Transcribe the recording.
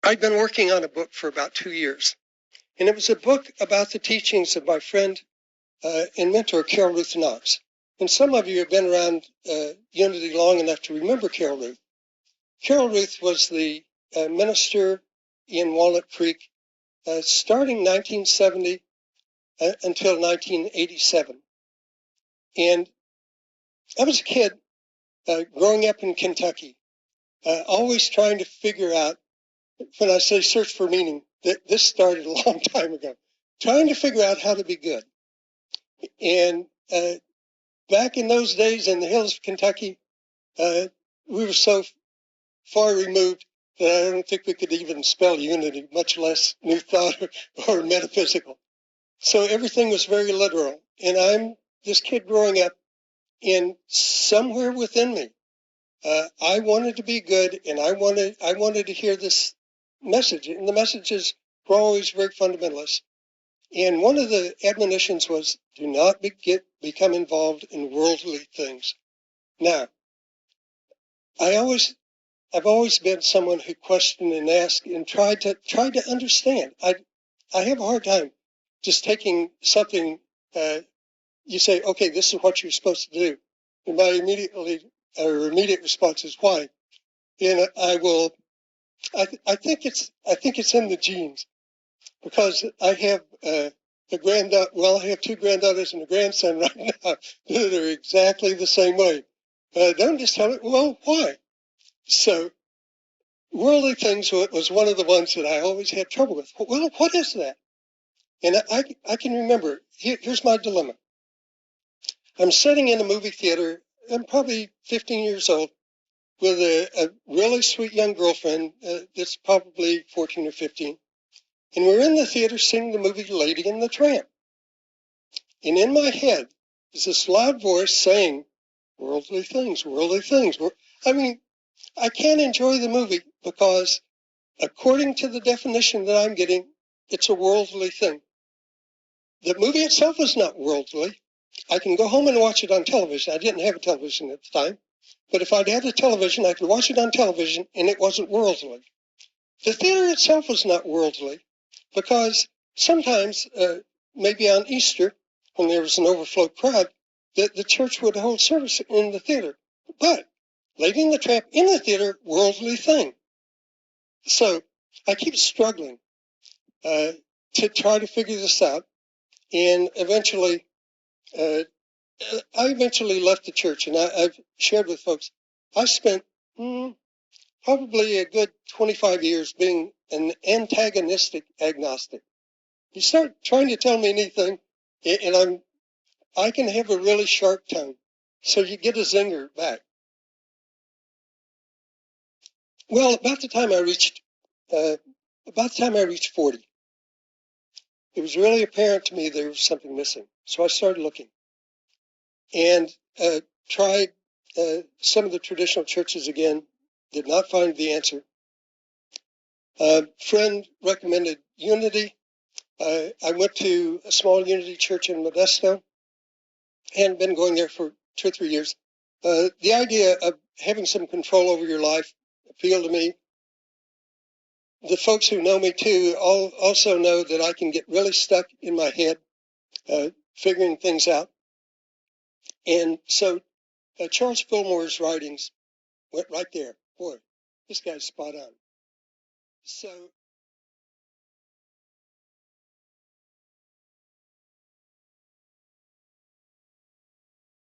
I'd been working on a book for about 2 years, and it was a book about the teachings of my friend and mentor, Carol Ruth Knox. And some of you have been around Unity long enough to remember Carol Ruth. Carol Ruth was the minister in Walnut Creek starting 1970 until 1987. And I was a kid growing up in Kentucky, always trying to figure out, when I say search for meaning, that this started a long time ago, trying to figure out how to be good. And back in those days in the hills of Kentucky, we were so far removed that I don't think we could even spell unity, much less New Thought or metaphysical. So everything was very literal. And I'm this kid growing up, and somewhere within me, I wanted to be good, and I wanted to hear this message. And the messages were always very fundamentalist. And one of the admonitions was, do not become involved in worldly things. Now, I've always been someone who questioned and asked and tried to understand. I have a hard time just taking something. You say, okay, this is what you're supposed to do, and my immediate response is why. And I think it's in the genes, because I have I have two granddaughters and a grandson right now that are exactly the same way. Don't just tell me, well, why? So worldly things was one of the ones that I always had trouble with. Well, what is that? And I can remember, here's my dilemma. I'm sitting in a movie theater, I'm probably 15 years old, with a really sweet young girlfriend that's probably 14 or 15. And we're in the theater seeing the movie Lady and the Tramp. And in my head is this loud voice saying, worldly things, worldly things. I mean, I can't enjoy the movie because, according to the definition that I'm getting, it's a worldly thing. The movie itself is not worldly. I can go home and watch it on television. I didn't have a television at the time. But if I'd had a television, I could watch it on television, and it wasn't worldly. The theater itself was not worldly, because sometimes, maybe on Easter, when there was an overflow crowd, the church would hold service in the theater. But Lady and the Tramp in the theater, worldly thing. So I keep struggling to try to figure this out, and eventually, I eventually left the church, and I've shared with folks, I spent probably a good 25 years being an antagonistic agnostic. You start trying to tell me anything, and I can have a really sharp tongue, so you get a zinger back. Well, about the time I reached 40, it was really apparent to me there was something missing. So I started looking, and tried some of the traditional churches again. Did not find the answer. A friend recommended Unity. I went to a small Unity church in Modesto, and been going there for 2 or 3 years. The idea of having some control over your life appealed to me. The folks who know me too also know that I can get really stuck in my head, figuring things out. And so Charles Fillmore's writings went right there. Boy, this guy's spot on. So